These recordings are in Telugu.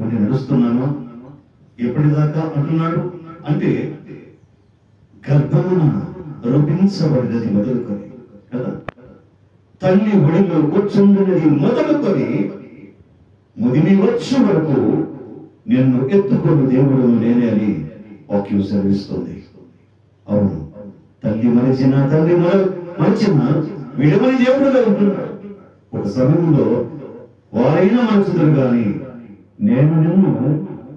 నేను నడుస్తున్నాను. ఎప్పటిదాకా అంటున్నాడు అంటే గర్భమున రూపించబడినది మొదలుకొని కదా, తల్లి ఒడిలో కూర్చుండినది మొదలుకొని ముదిమి వచ్చు వరకు నిన్ను ఎత్తుకొని దేవుడు నేనే అని వాక్యం సెలవిస్తుంది. అవును, తల్లి మరిచిన తండ్రి మరిచిన విడమని దేవుడుగా ఉంటున్నాడు. ఒక సమయంలో వారైనా మనుషులు కానీ నేను నిన్ను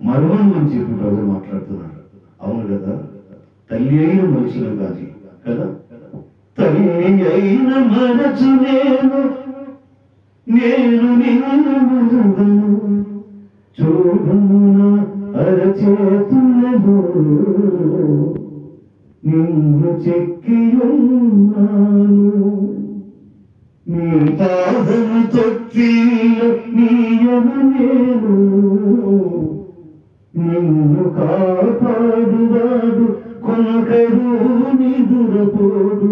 మరువను అని చెప్పి ప్రభు మాట్లాడుతున్నాడు. అవును కదా, తల్లి అయిన మనుషులు కానీ కదా, తల్లి అయిన మనసు నేను నిన్ను మరువను, చూడున అరచేతులలో నిన్ను చెక్కియున్నాను, నీ పాదము తొట్టి నీయను నేను, నిన్ను కాపాడువాడు కొనకడు నిదురపోడు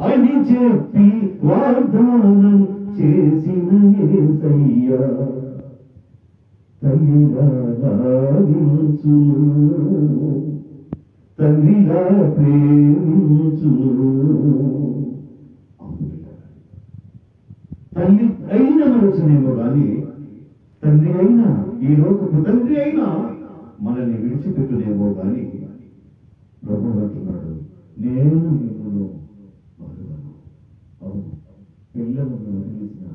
అని చెప్పి వాగ్దానం చేసిన యేసయ్యా తల్లిగా లాగించును, తల్లిగా ప్రేమించును. తల్లి అయిన మనసునేమో కానీ తండ్రి అయినా ఈ లోకపు తండ్రి అయినా మనల్ని విడిచిపెట్టునేమో కానీ ప్రభు అంటున్నాడు నేను నిన్ను మరువను. అవును, పిల్లలను వదిలేసిన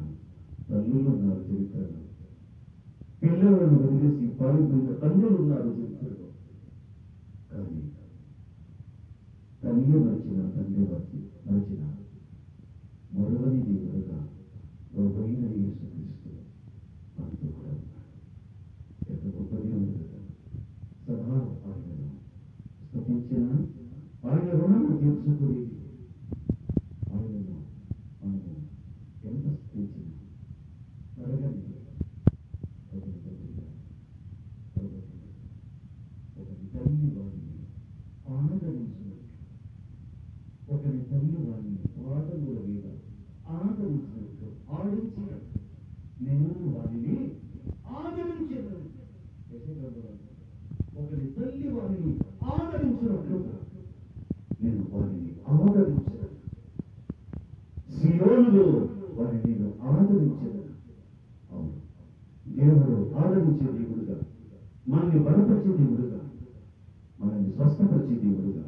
తల్లులు ఉన్నారు చరిత్రలో, పిల్లలను వదిలేసి పాల్గొన్న తండ్రులు ఉన్నారు చరిత్రలో. కానీ తల్లి మరిచిన తండ్రి మరిచిన మరువని దేవుడుగా ప్రభువైన యేసుక్రీస్తు మనతో కూడా ఉన్నాడు. ఎంత గొప్ప దేవుడు కదా, సదా ఆయనను స్తుతించిన ఆయన రుణము తీర్చుకునేది. ఆయనను మనము ఎంత స్తుతించిన తరగని ఒకరి తల్లి వారిని ఆదరించినట్టు, ఒకరి తల్లి వారిని వాదముల మీద ఆదరించినట్టు, ఆడించినట్టు నేను వారిని ఆదరించను. ఒకరి తల్లి వారిని ఆదరించినట్లు నేను వారిని ఆదరించను. సియోనులో వారిని నేను ఆదరించను. అవును, దేవుడు ఆదరించే దేవుడుగా, మనల్ని బలపరిచే దేవుడుగా, మనల్ని స్వస్థపరిచే దేవుడుగా